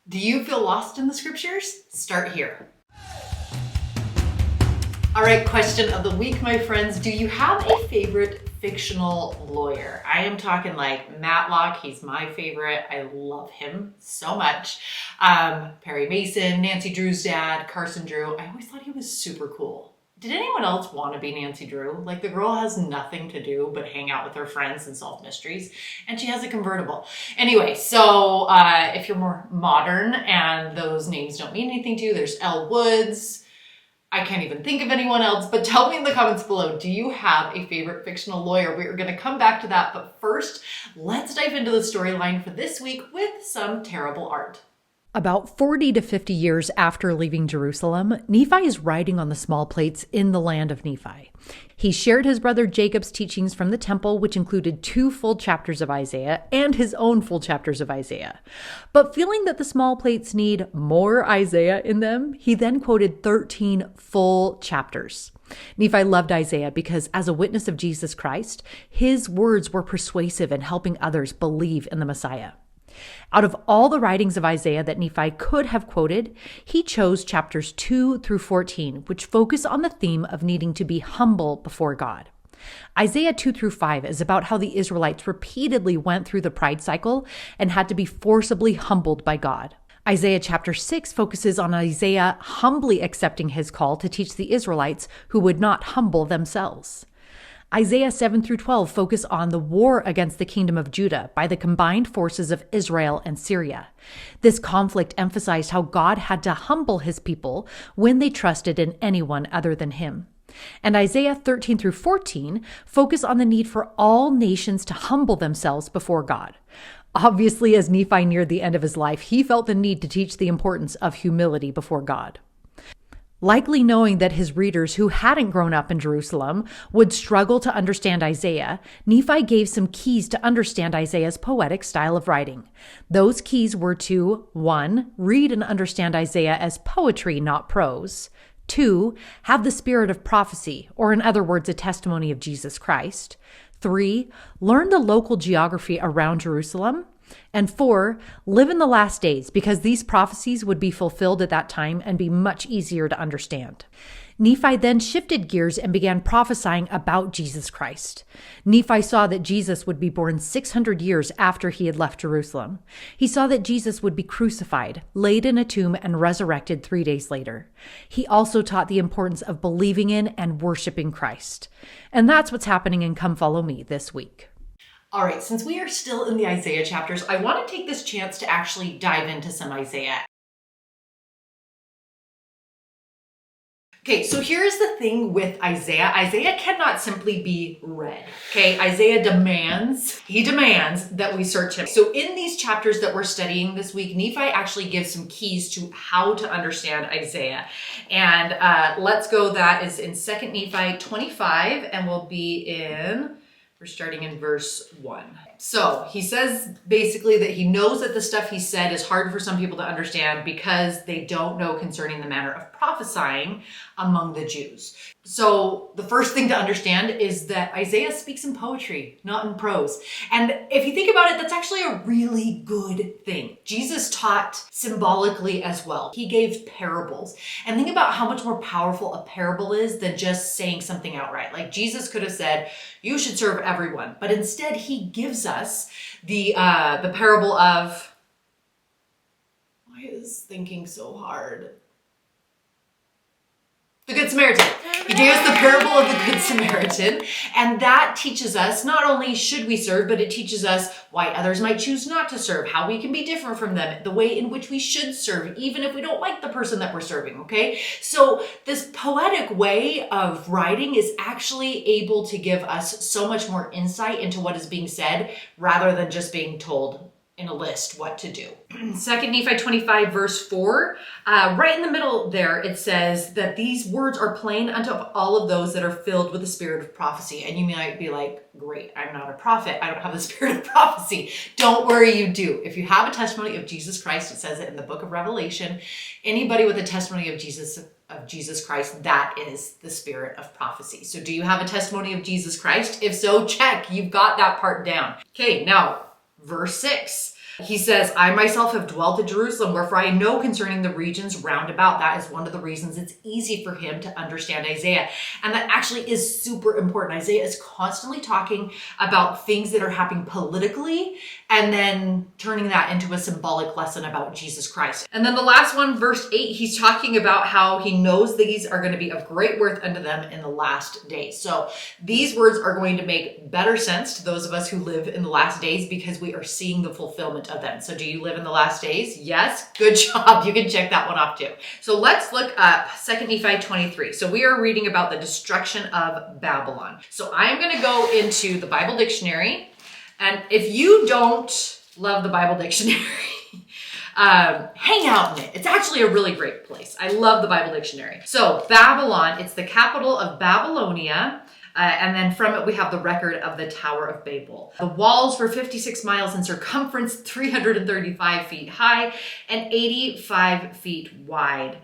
Do you feel lost in the scriptures? Start here. All right, question of the week, my friends. Do you have a favorite fictional lawyer? I am talking like Matlock. He's my favorite. I love him so much. Perry Mason, Nancy Drew's dad, Carson Drew. I always thought he was super cool. Did anyone else want to be Nancy Drew? Like, the girl has nothing to do but hang out with her friends and solve mysteries, and she has a convertible. Anyway, so if you're more modern and those names don't mean anything to you, there's Elle Woods. I can't even think of anyone else, but tell me in the comments below, do you have a favorite fictional lawyer? We are going to come back to that, but first, let's dive into the storyline for this week with some terrible art. About 40 to 50 years after leaving Jerusalem, Nephi is writing on the small plates in the land of Nephi. He shared his brother Jacob's teachings from the temple, which included 2 full chapters of Isaiah and his own full chapters of Isaiah. But feeling that the small plates need more Isaiah in them, he then quoted 13 full chapters. Nephi loved Isaiah because, as a witness of Jesus Christ, his words were persuasive in helping others believe in the Messiah. Out of all the writings of Isaiah that Nephi could have quoted, he chose chapters 2 through 14, which focus on the theme of needing to be humble before God. Isaiah 2 through 5 is about how the Israelites repeatedly went through the pride cycle and had to be forcibly humbled by God. Isaiah chapter 6 focuses on Isaiah humbly accepting his call to teach the Israelites who would not humble themselves. Isaiah 7 through 12 focus on the war against the kingdom of Judah by the combined forces of Israel and Syria. This conflict emphasized how God had to humble his people when they trusted in anyone other than him. And Isaiah 13 through 14 focus on the need for all nations to humble themselves before God. Obviously, as Nephi neared the end of his life, he felt the need to teach the importance of humility before God. Likely knowing that his readers who hadn't grown up in Jerusalem would struggle to understand Isaiah, Nephi gave some keys to understand Isaiah's poetic style of writing. Those keys were to 1. Read and understand Isaiah as poetry, not prose. 2. Have the spirit of prophecy, or in other words, a testimony of Jesus Christ. 3. Learn the local geography around Jerusalem. And 4, live in the last days, because these prophecies would be fulfilled at that time and be much easier to understand. Nephi then shifted gears and began prophesying about Jesus Christ. Nephi saw that Jesus would be born 600 years after he had left Jerusalem. He saw that Jesus would be crucified, laid in a tomb, and resurrected 3 days later. He also taught the importance of believing in and worshiping Christ. And that's what's happening in Come Follow Me this week. All right, since we are still in the Isaiah chapters, I want to take this chance to actually dive into some Isaiah. Okay, so here's the thing with Isaiah. Isaiah cannot simply be read. Okay, Isaiah demands that we search him. So in these chapters that we're studying this week, Nephi actually gives some keys to how to understand Isaiah. And let's go, that is in 2 Nephi 25, and we'll be we're starting in verse 1. So he says basically that he knows that the stuff he said is hard for some people to understand because they don't know concerning the matter of prophesying among the Jews. So the first thing to understand is that Isaiah speaks in poetry, not in prose. And if you think about it, that's actually a really good thing. Jesus taught symbolically as well. He gave parables. And think about how much more powerful a parable is than just saying something outright. Like Jesus could have said, you should serve everyone. But instead, he gives us the parable of, why is thinking so hard? The Good Samaritan. He gave us the parable of the Good Samaritan, and that teaches us not only should we serve, but it teaches us why others might choose not to serve, how we can be different from them, the way in which we should serve, even if we don't like the person that we're serving, okay? So this poetic way of writing is actually able to give us so much more insight into what is being said, rather than just being told in a list what to do. 2 Nephi 25 verse 4, right in the middle there, it says that these words are plain unto all of those that are filled with the spirit of prophecy. And you might be like, great, I'm not a prophet. I don't have the spirit of prophecy. Don't worry, you do. If you have a testimony of Jesus Christ, it says it in the book of Revelation, anybody with a testimony of Jesus Christ, that is the spirit of prophecy. So do you have a testimony of Jesus Christ? If so, check, you've got that part down. Okay, now, verse 6. He says, I myself have dwelt at Jerusalem, wherefore I know concerning the regions round about. That is one of the reasons it's easy for him to understand Isaiah. And that actually is super important. Isaiah is constantly talking about things that are happening politically and then turning that into a symbolic lesson about Jesus Christ. And then the last one, verse 8, he's talking about how he knows these are going to be of great worth unto them in the last days. So these words are going to make better sense to those of us who live in the last days because we are seeing the fulfillment of them. So do you live in the last days? Yes. Good job. You can check that one off too. So let's look up 2 Nephi 23. So we are reading about the destruction of Babylon. So I'm going to go into the Bible dictionary. And if you don't love the Bible dictionary, hang out in it. It's actually a really great place. I love the Bible dictionary. So Babylon, it's the capital of Babylonia. And then from it, we have the record of the Tower of Babel. The walls were 56 miles in circumference, 335 feet high, and 85 feet wide.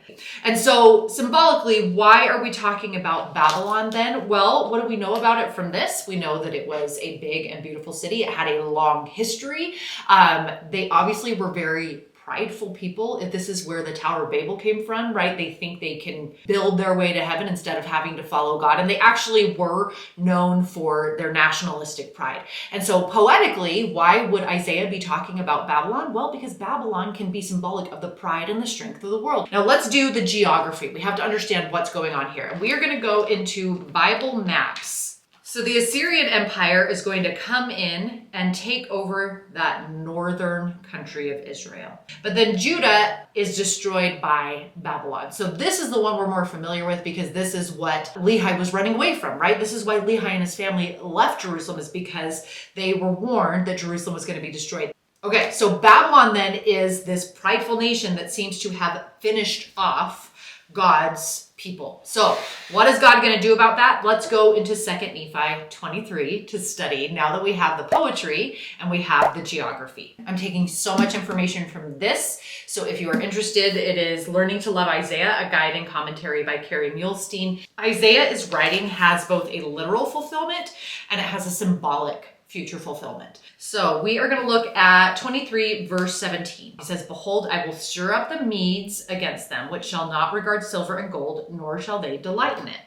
And so symbolically, why are we talking about Babylon then? Well, what do we know about it from this? We know that it was a big and beautiful city. It had a long history. They obviously were very prideful people. If this is where the Tower of Babel came from, right? They think they can build their way to heaven instead of having to follow God. And they actually were known for their nationalistic pride. And so poetically, why would Isaiah be talking about Babylon? Well, because Babylon can be symbolic of the pride and the strength of the world. Now let's do the geography. We have to understand what's going on here. And we are going to go into Bible maps. So the Assyrian Empire is going to come in and take over that northern country of Israel. But then Judah is destroyed by Babylon. So this is the one we're more familiar with because this is what Lehi was running away from, right? This is why Lehi and his family left Jerusalem, is because they were warned that Jerusalem was going to be destroyed. Okay, so Babylon then is this prideful nation that seems to have finished off God's people. So what is God going to do about that? Let's go into 2 Nephi 23 to study now that we have the poetry and we have the geography. I'm taking so much information from this. So if you are interested, it is Learning to Love Isaiah, a guide and commentary by Carrie Muhlstein. Isaiah's writing has both a literal fulfillment and it has a symbolic future fulfillment. So we are going to look at 23 verse 17. It says, behold, I will stir up the Medes against them, which shall not regard silver and gold, nor shall they delight in it.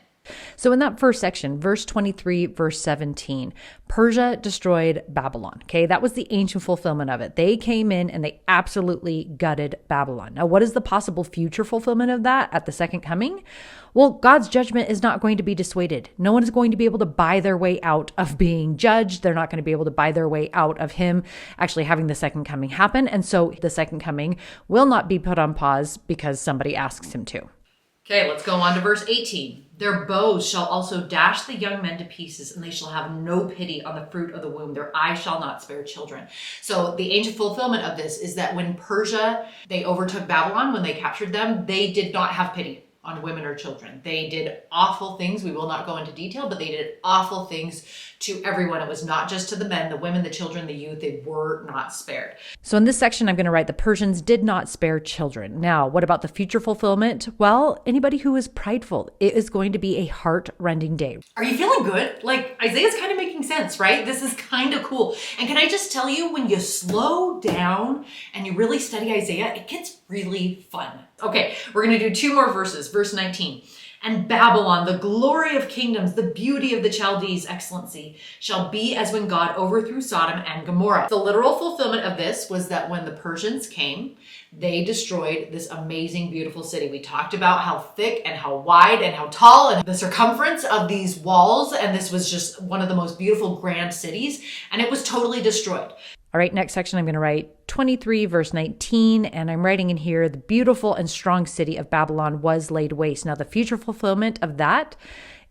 So in that first section, verse 23, verse 17, Persia destroyed Babylon. Okay, that was the ancient fulfillment of it. They came in and they absolutely gutted Babylon. Now, what is the possible future fulfillment of that at the second coming? Well, God's judgment is not going to be dissuaded. No one is going to be able to buy their way out of being judged. They're not going to be able to buy their way out of him actually having the second coming happen. And so the second coming will not be put on pause because somebody asks him to. Okay, let's go on to verse 18. Their bows shall also dash the young men to pieces, and they shall have no pity on the fruit of the womb. Their eyes shall not spare children. So the ancient fulfillment of this is that when Persia, they overtook Babylon, when they captured them, they did not have pity on women or children. They did awful things. We will not go into detail, but they did awful things to everyone. It was not just to the men, the women, the children, the youth. They were not spared. So in this section, I'm going to write the Persians did not spare children. Now, what about the future fulfillment? Well, anybody who is prideful, it is going to be a heart-rending day. Are you feeling good? Like, Isaiah's kind of making sense, right? This is kind of cool. And can I just tell you, when you slow down and you really study Isaiah, it gets really fun. Okay, we're going to do two more verses. Verse 19. And Babylon, the glory of kingdoms, the beauty of the Chaldees' excellency, shall be as when God overthrew Sodom and Gomorrah. The literal fulfillment of this was that when the Persians came, they destroyed this amazing, beautiful city. We talked about how thick and how wide and how tall and the circumference of these walls. And this was just one of the most beautiful, grand cities. And it was totally destroyed. All right, next section, I'm going to write 23, verse 19, and I'm writing in here, the beautiful and strong city of Babylon was laid waste. Now, the future fulfillment of that,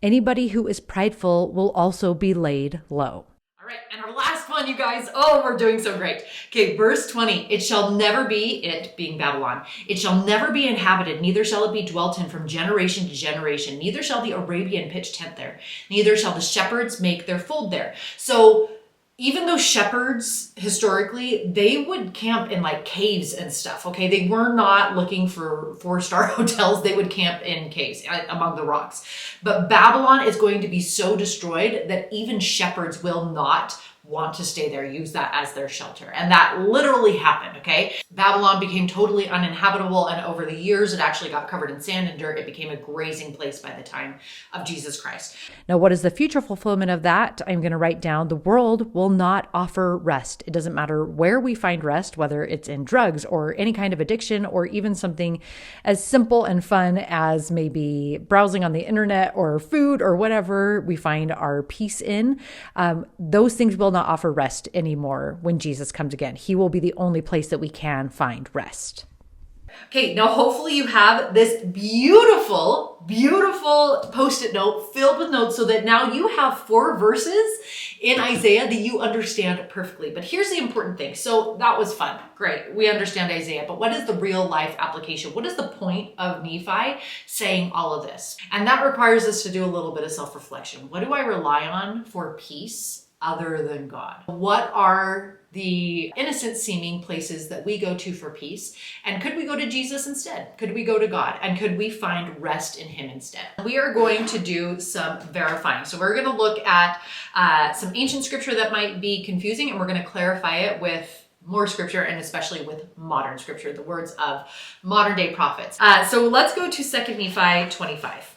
anybody who is prideful will also be laid low. All right, and our last one, you guys. Oh, we're doing so great. Okay, verse 20. It shall never be, it being Babylon, it shall never be inhabited, neither shall it be dwelt in from generation to generation. Neither shall the Arabian pitch tent there, neither shall the shepherds make their fold there. So, even though shepherds, historically, they would camp in like caves and stuff, okay? They were not looking for 4-star hotels. They would camp in caves among the rocks. But Babylon is going to be so destroyed that even shepherds will not want to stay there, use that as their shelter. And that literally happened, okay? Babylon became totally uninhabitable, and over the years, it actually got covered in sand and dirt. It became a grazing place by the time of Jesus Christ. Now, what is the future fulfillment of that? I'm going to write down: the world will not offer rest. It doesn't matter where we find rest, whether it's in drugs or any kind of addiction, or even something as simple and fun as maybe browsing on the internet or food or whatever we find our peace in. Those things will not offer rest anymore when Jesus comes again. He will be the only place that we can find rest. Okay, now hopefully you have this beautiful, beautiful Post-it note filled with notes so that now you have 4 verses in Isaiah that you understand perfectly. But here's the important thing. So that was fun. Great. We understand Isaiah, but what is the real life application? What is the point of Nephi saying all of this? And that requires us to do a little bit of self-reflection. What do I rely on for peace other than God? What are the innocent seeming places that we go to for peace? And could we go to Jesus instead? Could we go to God? And could we find rest in him instead? We are going to do some verifying. So we're going to look at some ancient scripture that might be confusing, and we're going to clarify it with more scripture, and especially with modern scripture, the words of modern day prophets. So let's go to 2 Nephi 25.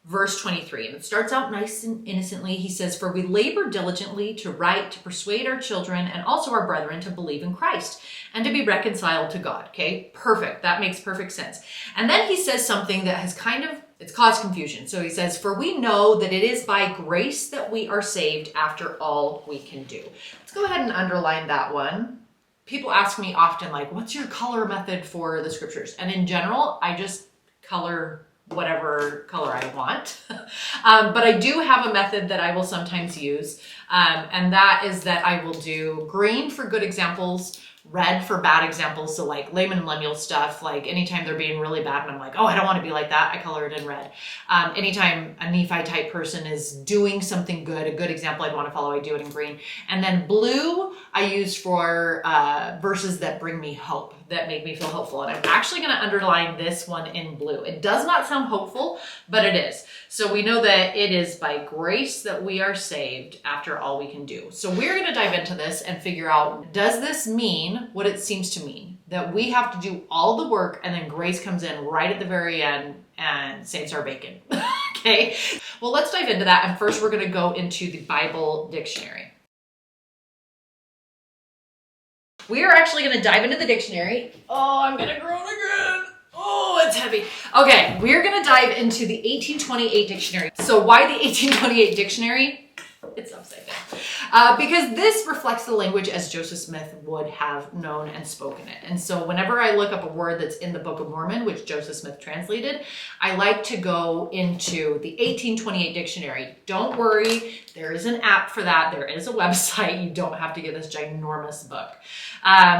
Verse 23, and it starts out nice and innocently. He says, "For we labor diligently to write, to persuade our children and also our brethren to believe in Christ and to be reconciled to God." Okay, perfect. That makes perfect sense. And then he says something that has it's caused confusion. So he says, "For we know that it is by grace that we are saved after all we can do." Let's go ahead and underline that one. People ask me often, like, what's your color method for the scriptures? And in general, I just color whatever color I want. But I do have a method that I will sometimes use. And that is that I will do green for good examples, red for bad examples. So like Laman and Lemuel stuff, like anytime they're being really bad and I'm like, oh, I don't want to be like that, I color it in red. Anytime a Nephi type person is doing something good, a good example I'd want to follow, I do it in green. And then blue I use for verses that bring me hope, that make me feel hopeful. And I'm actually going to underline this one in blue. It does not sound hopeful, but it is. So we know that it is by grace that we are saved after all we can do. So we're going to dive into this and figure out, does this mean what it seems to mean? That we have to do all the work and then grace comes in right at the very end and saves our bacon. Okay. Well, let's dive into that. And first we're going to go into the Bible dictionary. We are actually going to dive into the dictionary. Oh, I'm going to groan again. Oh, it's heavy. Okay, we're going to dive into the 1828 dictionary. So why the 1828 dictionary? It's upside down. Because this reflects the language as Joseph Smith would have known and spoken it. And so whenever I look up a word that's in the Book of Mormon, which Joseph Smith translated, I like to go into the 1828 dictionary. Don't worry, there is an app for that. There is a website. You don't have to get this ginormous book.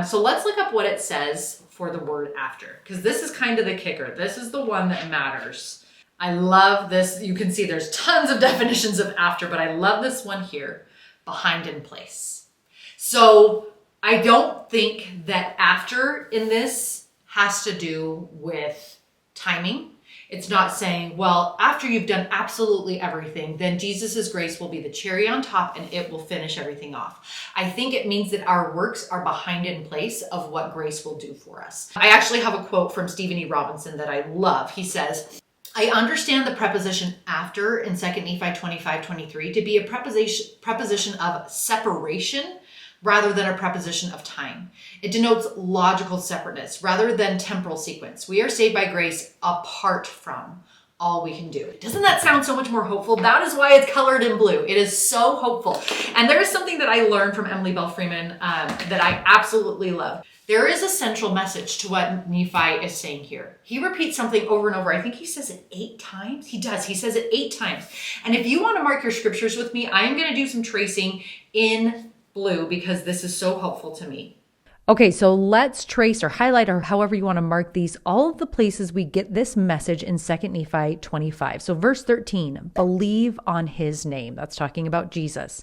So let's look up what it says for the word after, because this is kind of the kicker. This is the one that matters. I love this. You can see there's tons of definitions of after, but I love this one here, behind in place. So I don't think that after in this has to do with timing. It's not saying, well, after you've done absolutely everything, then Jesus's grace will be the cherry on top and it will finish everything off. I think it means that our works are behind in place of what grace will do for us. I actually have a quote from Stephen E. Robinson that I love. He says, "I understand the preposition after in 2 Nephi 25:23 to be a preposition of separation rather than a preposition of time. It denotes logical separateness rather than temporal sequence. We are saved by grace apart from all we can do." Doesn't that sound so much more hopeful? That is why it's colored in blue. It is so hopeful. And there is something that I learned from Emily Bell Freeman that I absolutely love. There is a central message to what Nephi is saying here. He repeats something over and over. I think he says it 8 times. He does. He says it 8 times. And if you want to mark your scriptures with me, I am going to do some tracing in blue because this is so helpful to me. Okay, so let's trace or highlight or however you want to mark these, all of the places we get this message in 2 Nephi 25. So verse 13, believe on his name. That's talking about Jesus.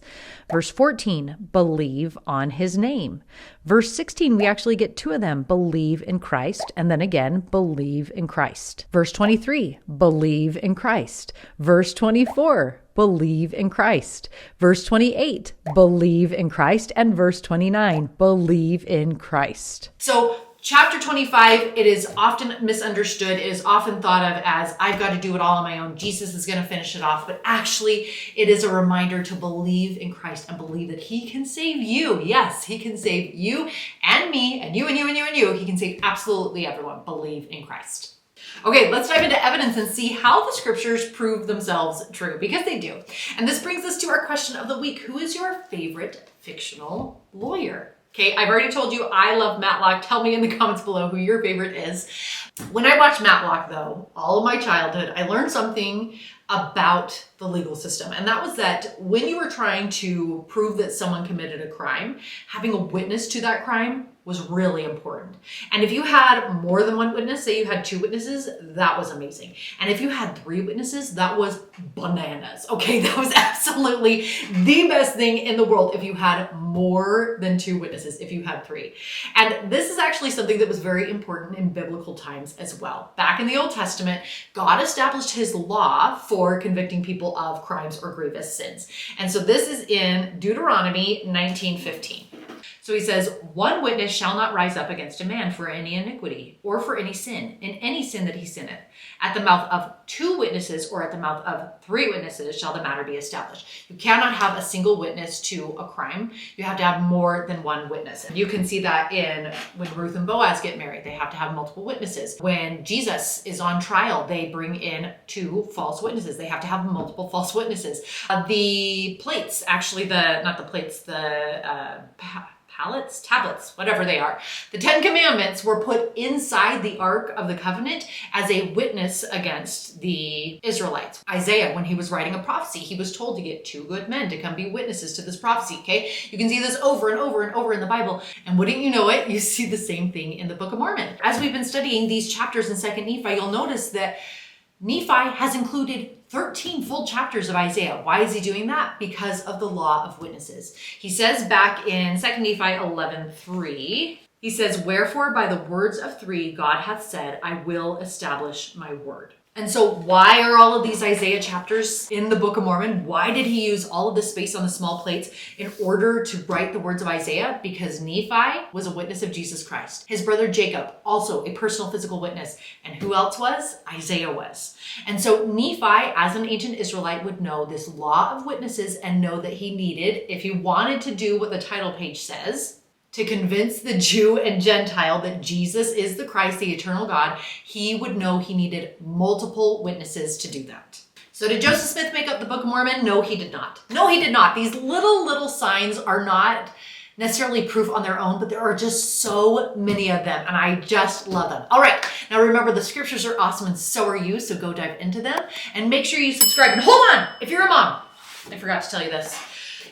Verse 14, believe on his name. Verse 16, we actually get 2 of them, believe in Christ, and then again, believe in Christ. Verse 23, believe in Christ. Verse 24, believe in Christ. Verse 28, believe in Christ. And verse 29, believe in Christ. So chapter 25, it is often misunderstood. It is often thought of as, I've got to do it all on my own. Jesus is going to finish it off. But actually, it is a reminder to believe in Christ and believe that he can save you. Yes, he can save you and me and you and you and you and you. He can save absolutely everyone. Believe in Christ. Okay, let's dive into evidence and see how the scriptures prove themselves true, because they do. And this brings us to our question of the week. Who is your favorite fictional lawyer? Okay, I've already told you I love Matlock. Tell me in the comments below who your favorite is. When I watched Matlock, though, all of my childhood, I learned something about the legal system. And that was that when you were trying to prove that someone committed a crime, having a witness to that crime was really important. And if you had more than one witness, say you had 2 witnesses, that was amazing. And if you had 3 witnesses, that was bananas. Okay, that was absolutely the best thing in the world if you had more than 2 witnesses, if you had 3. And this is actually something that was very important in biblical times as well. Back in the Old Testament, God established his law for convicting people of crimes or grievous sins. And so this is in Deuteronomy 19:15. So he says, 1 witness shall not rise up against a man for any iniquity or for any sin, in any sin that he sinneth. At the mouth of 2 witnesses or at the mouth of 3 witnesses shall the matter be established. You cannot have a single witness to a crime. You have to have more than 1 witness. You can see that in when Ruth and Boaz get married. They have to have multiple witnesses. When Jesus is on trial, they bring in 2 false witnesses. They have to have multiple false witnesses. The plates, actually tablets, whatever they are. The 10 Commandments were put inside the Ark of the Covenant as a witness against the Israelites. Isaiah, when he was writing a prophecy, he was told to get 2 good men to come be witnesses to this prophecy, okay? You can see this over and over and over in the Bible. And wouldn't you know it, you see the same thing in the Book of Mormon. As we've been studying these chapters in 2nd Nephi, you'll notice that Nephi has included 13 full chapters of Isaiah. Why is he doing that? Because of the law of witnesses. He says back in 2 Nephi 11:3, he says, wherefore by the words of 3 God hath said, I will establish my word. And so why are all of these Isaiah chapters in the Book of Mormon? Why did he use all of the space on the small plates in order to write the words of Isaiah? Because Nephi was a witness of Jesus Christ. His brother Jacob, also a personal physical witness. And who else was? Isaiah was. And so Nephi, as an ancient Israelite, would know this law of witnesses and know that he needed, if he wanted to do what the title page says, to convince the Jew and Gentile that Jesus is the Christ, the eternal God, he would know he needed multiple witnesses to do that. So did Joseph Smith make up the Book of Mormon? No, he did not. No, he did not. These little signs are not necessarily proof on their own, but there are just so many of them, and I just love them. All right, now remember, the scriptures are awesome, and so are you, so go dive into them, and make sure you subscribe. And hold on, if you're a mom, I forgot to tell you this.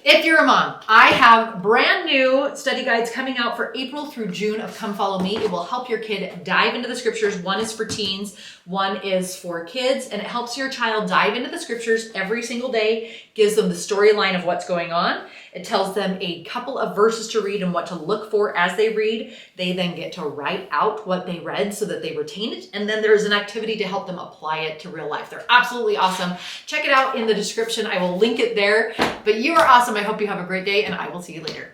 If you're a mom, I have brand new study guides coming out for April through June of Come Follow Me. It will help your kid dive into the scriptures. One is for teens, one is for kids, and it helps your child dive into the scriptures every single day, gives them the storyline of what's going on. It tells them a couple of verses to read and what to look for as they read. They then get to write out what they read so that they retain it. And then there's an activity to help them apply it to real life. They're absolutely awesome. Check it out in the description. I will link it there. But you are awesome. I hope you have a great day, and I will see you later.